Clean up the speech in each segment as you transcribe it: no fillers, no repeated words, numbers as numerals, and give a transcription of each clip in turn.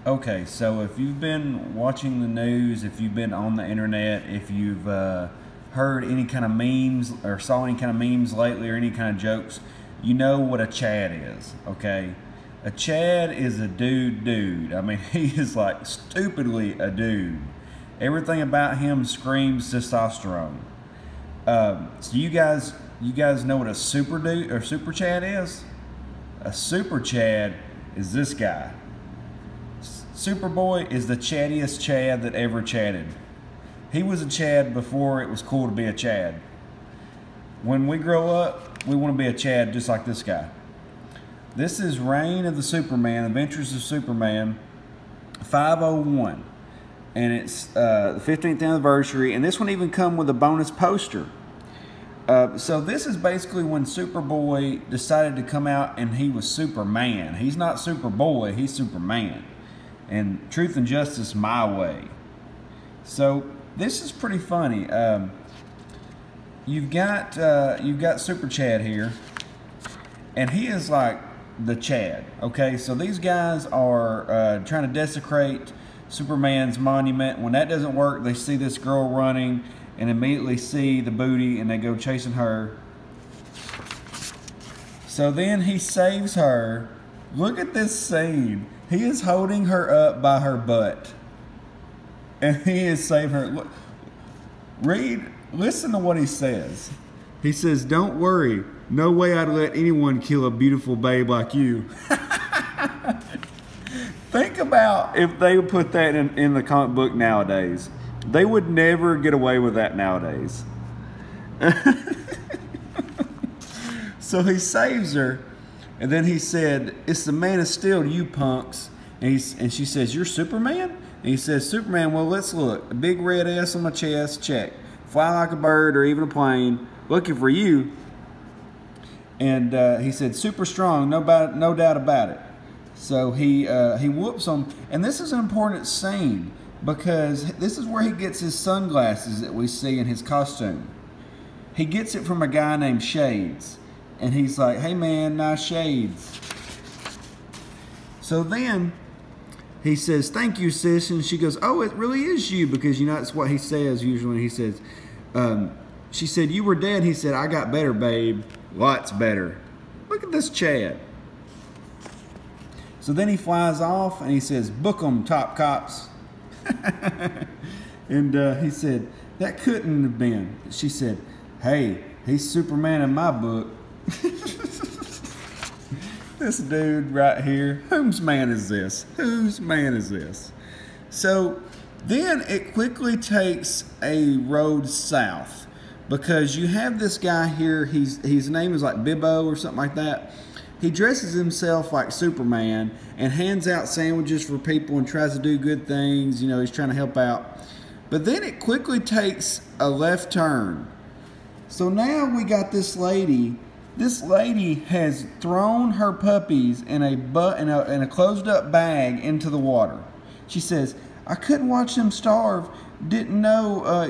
Okay, so if you've been watching the news, if you've been on the internet, if you've heard any kind of memes or saw any kind of memes lately or any kind of jokes, you know what a Chad is, okay? A Chad is a dude. I mean, he is like stupidly a dude. Everything about him screams testosterone. So you guys know what a super dude or super Chad is? A super Chad is this guy. SuperBoy is the chattiest Chad that ever chatted. He was a Chad before it was cool to be a Chad. When we grow up, we want to be a Chad just like this guy. This is Reign of the Superman, Adventures of Superman 501. And it's the 15th anniversary, and this one even come with a bonus poster. So this is basically when SuperBoy decided to come out and he was Superman. He's not Superboy, he's Superman. And truth and justice my way. So this is pretty funny. You've got Super Chad here, and he is like the Chad. Okay, so these guys are trying to desecrate Superman's monument. When that doesn't work, they see this girl running and immediately see the booty, and they go chasing her. So then he saves her. Look at this scene. He is holding her up by her butt. And he is saving her. Look, listen to what he says. He says, "Don't worry. No way I'd let anyone kill a beautiful babe like you." Think about if they would put that in the comic book nowadays. They would never get away with that nowadays. So he saves her. And then he said, "It's the Man of Steel to you punks." And she says, "You're Superman?" And he says, "Superman, well, let's look. A big red S on my chest, check. Fly like a bird or even a plane, looking for you." And he said, "Super strong, no doubt about it." So he whoops him. And this is an important scene because this is where he gets his sunglasses that we see in his costume. He gets it from a guy named Shades. And he's like, "Hey man, nice shades." So then he says, "Thank you, sis." And she goes, "Oh, it really is you," because you know that's what he says usually. He says, she said, "You were dead." He said, "I got better, babe. Lots better." Look at this Chad. So then he flies off and he says, "Book 'em, top cops." And he said, "That couldn't have been." She said, "Hey, he's Superman in my book." This dude right here, whose man is this? Whose man is this? So then it quickly takes a road south because you have this guy here. His name is like Bibbo or something like that. He dresses himself like Superman and hands out sandwiches for people and tries to do good things. You know, he's trying to help out. But then it quickly takes a left turn. So now we got this lady. This lady has thrown her puppies in a closed up bag into the water. She says, "I couldn't watch them starve. Didn't know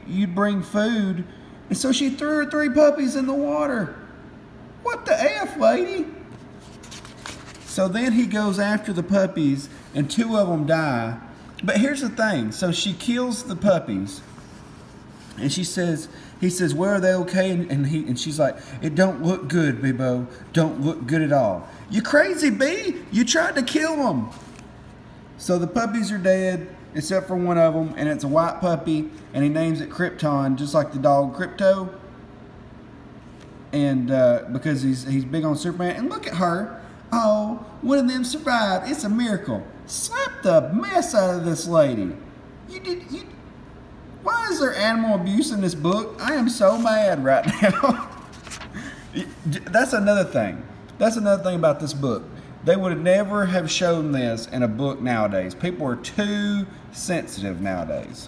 you'd bring food." And so she threw her 3 puppies in the water. What the F, lady? So then he goes after the puppies and 2 of them die. But here's the thing. So she kills the puppies. And he says, "Well, are they okay?" And she's like, "It don't look good, Bibbo. Don't look good at all." "You crazy, B? You tried to kill them." So the puppies are dead, except for one of them, and it's a white puppy, and he names it Krypton, just like the dog Krypto. And because he's big on Superman. And look at her. Oh, one of them survived. It's a miracle. Slap the mess out of this lady. Why is there animal abuse in this book? I am so mad right now. That's another thing. That's another thing about this book. They would never have shown this in a book nowadays. People are too sensitive nowadays.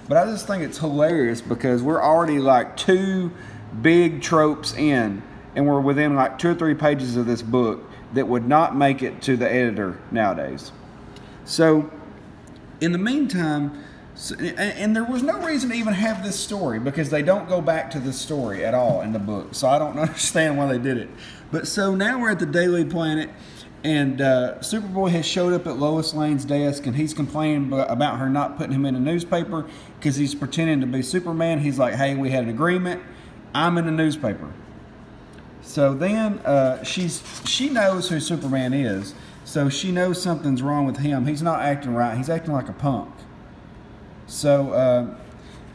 But I just think it's hilarious because we're already like 2 big tropes in, and we're within like 2 or 3 pages of this book that would not make it to the editor nowadays. So in the meantime, and there was no reason to even have this story because they don't go back to this story at all in the book. So I don't understand why they did it. But so now we're at the Daily Planet, And SuperBoy has showed up at Lois Lane's desk, and he's complaining about her not putting him in a newspaper because he's pretending to be Superman. He's like, hey, we had an agreement. I'm in the newspaper. So then she knows who Superman is, so she knows something's wrong with him. He's not acting right. He's acting like a punk. So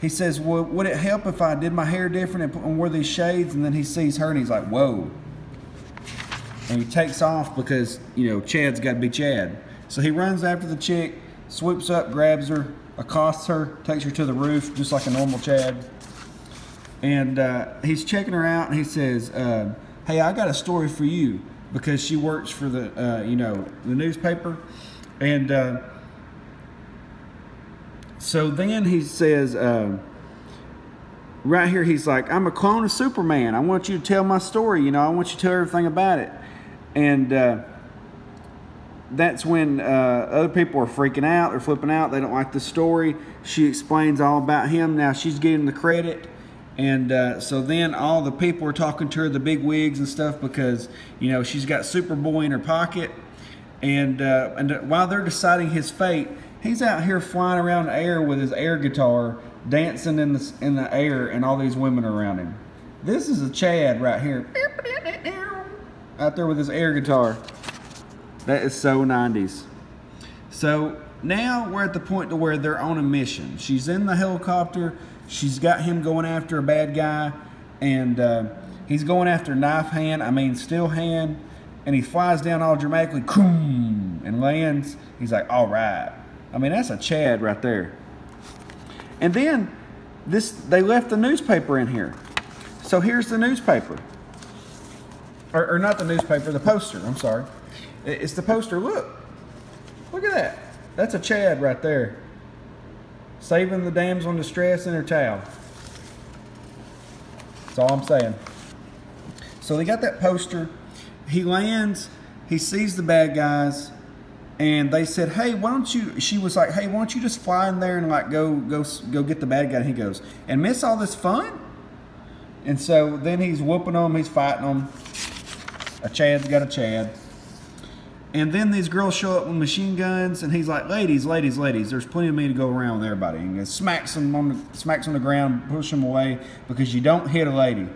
he says, well, would it help if I did my hair different and wore these shades? And then he sees her and he's like, whoa. And he takes off because, you know, Chad's got to be Chad. So he runs after the chick, swoops up, grabs her, accosts her, takes her to the roof just like a normal Chad. And he's checking her out, and he says, hey, I got a story for you, because she works for the, you know, the newspaper. And so then he says, right here, he's like, I'm a clone of Superman. I want you to tell my story. You know, I want you to tell everything about it. And that's when other people are freaking out. They're flipping out. They don't like the story. She explains all about him. Now she's getting the credit. And so then all the people are talking to her, the big wigs and stuff, because, you know, she's got SuperBoy in her pocket. And while they're deciding his fate, he's out here flying around the air with his air guitar, dancing in the air, and all these women around him. This is a Chad right here, out there with his air guitar. That is so 90s. So now we're at the point to where they're on a mission. She's in the helicopter. She's got him going after a bad guy, and he's going after knife hand, I mean steel hand, and he flies down all dramatically, boom, and lands. He's like, all right. I mean, that's a Chad right there. And then they left the newspaper in here. So here's the newspaper. Or not the newspaper, the poster, I'm sorry. It's the poster, look. Look at that. That's a Chad right there. Saving the damsel in distress in her towel. That's all I'm saying. So they got that poster. He lands. He sees the bad guys. And they said, hey, why don't you, she was like, hey, why don't you just fly in there and like go get the bad guy? And he goes, and miss all this fun? And so then he's whooping them. He's fighting them. A Chad's got a Chad. And then these girls show up with machine guns, and he's like, ladies, ladies, ladies, there's plenty of me to go around with everybody. And he smacks them on the ground, push them away, because you don't hit a lady.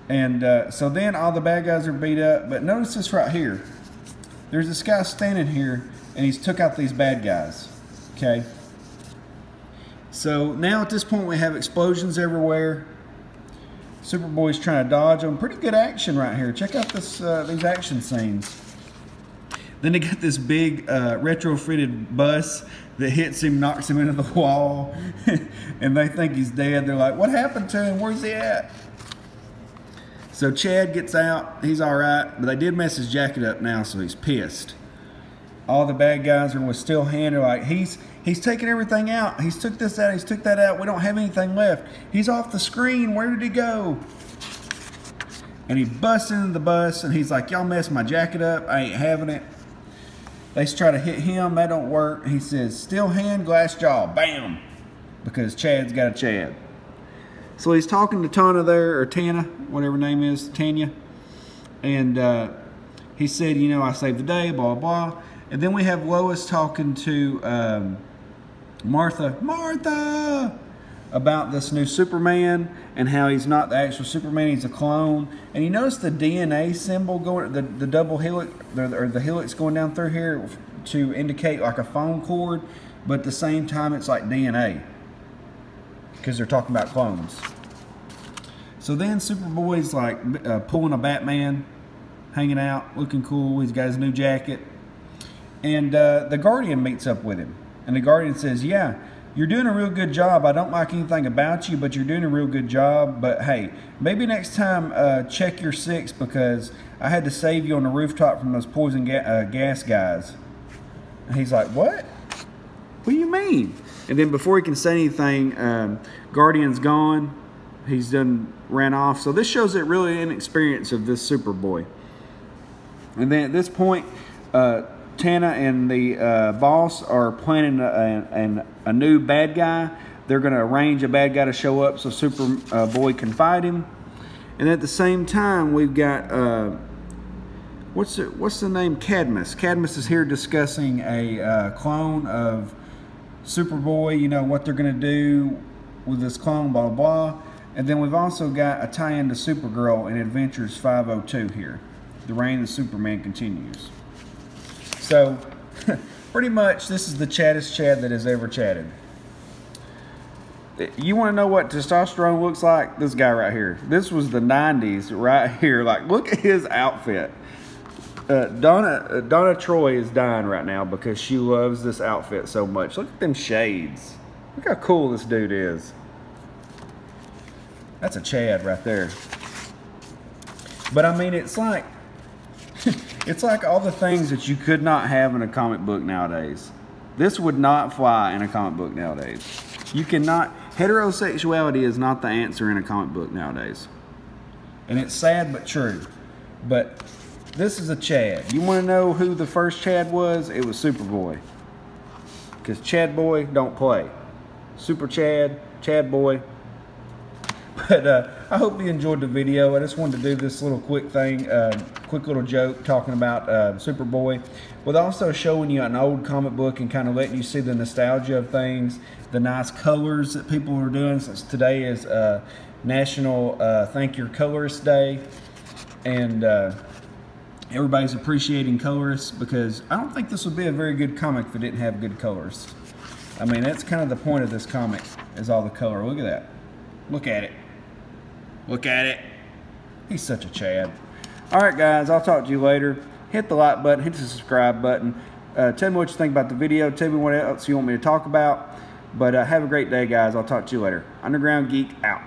And so then all the bad guys are beat up. But notice this right here. There's this guy standing here, and he's took out these bad guys. Okay? So now at this point we have explosions everywhere. SuperBoy's trying to dodge them. Pretty good action right here. Check out this these action scenes. Then they got this big retrofitted bus that hits him, knocks him into the wall, and they think he's dead. They're like, what happened to him? Where's he at? So Chad gets out. He's all right, but they did mess his jacket up now, so he's pissed. All the bad guys are with steel hand. They're like, he's taking everything out. He's took this out. He's took that out. We don't have anything left. He's off the screen. Where did he go? And he busts into the bus, and he's like, y'all messed my jacket up. I ain't having it. They try to hit him. That don't work. He says, steel hand, glass jaw. Bam! Because Chad's got a Chad. So he's talking to Tana there, or Tana, whatever her name is, Tanya. And he said, you know, I saved the day, blah, blah. And then we have Lois talking to Martha, about this new Superman and how he's not the actual Superman, he's a clone. And you notice the DNA symbol going, the double helix, or the helix going down through here to indicate like a phone cord, but at the same time it's like DNA, because they're talking about clones. So then SuperBoy's like pulling a Batman, hanging out, looking cool. He's got his new jacket. And the Guardian meets up with him. And the Guardian says, yeah, you're doing a real good job. I don't like anything about you, but you're doing a real good job. But hey, maybe next time check your six, because I had to save you on the rooftop from those poison gas guys. And he's like, what? What do you mean? And then before he can say anything, Guardian's gone. He's done ran off. So this shows that really inexperience of this SuperBoy. And then at this point, Tana and the boss are planning a new bad guy. They're going to arrange a bad guy to show up so SuperBoy can fight him. And at the same time, we've got what's the name? Cadmus. Cadmus is here discussing a clone of SuperBoy, you know, what they're going to do with this clone, blah, blah, blah. And then we've also got a tie-in to Supergirl in Adventures 502 here. The reign of Superman continues. So, pretty much, this is the chaddest Chad that has ever chatted. You want to know what testosterone looks like? This guy right here. This was the 90s right here. Like, look at his outfit. Donna Troy is dying right now because she loves this outfit so much. Look at them shades. Look how cool this dude is. That's a Chad right there. But I mean, it's like it's like all the things that you could not have in a comic book nowadays. This would not fly in a comic book nowadays. You cannot, heterosexuality is not the answer in a comic book nowadays. And it's sad but true. But this is a Chad. You want to know who the first Chad was? It was SuperBoy. Because Chad Boy don't play. Super Chad, Chad Boy. But I hope you enjoyed the video. I just wanted to do this little quick thing, quick little joke talking about SuperBoy, with also showing you an old comic book and kind of letting you see the nostalgia of things, the nice colors that people are doing, since today is National Thank Your Colorist Day, and everybody's appreciating colorists, because I don't think this would be a very good comic if it didn't have good colors. I mean, that's kind of the point of this comic, is all the color. Look at that. Look at it. Look at it. He's such a Chad. Alright guys, I'll talk to you later. Hit the like button, hit the subscribe button. Tell me what you think about the video. Tell me what else you want me to talk about. But have a great day guys. I'll talk to you later. Underground Geek out.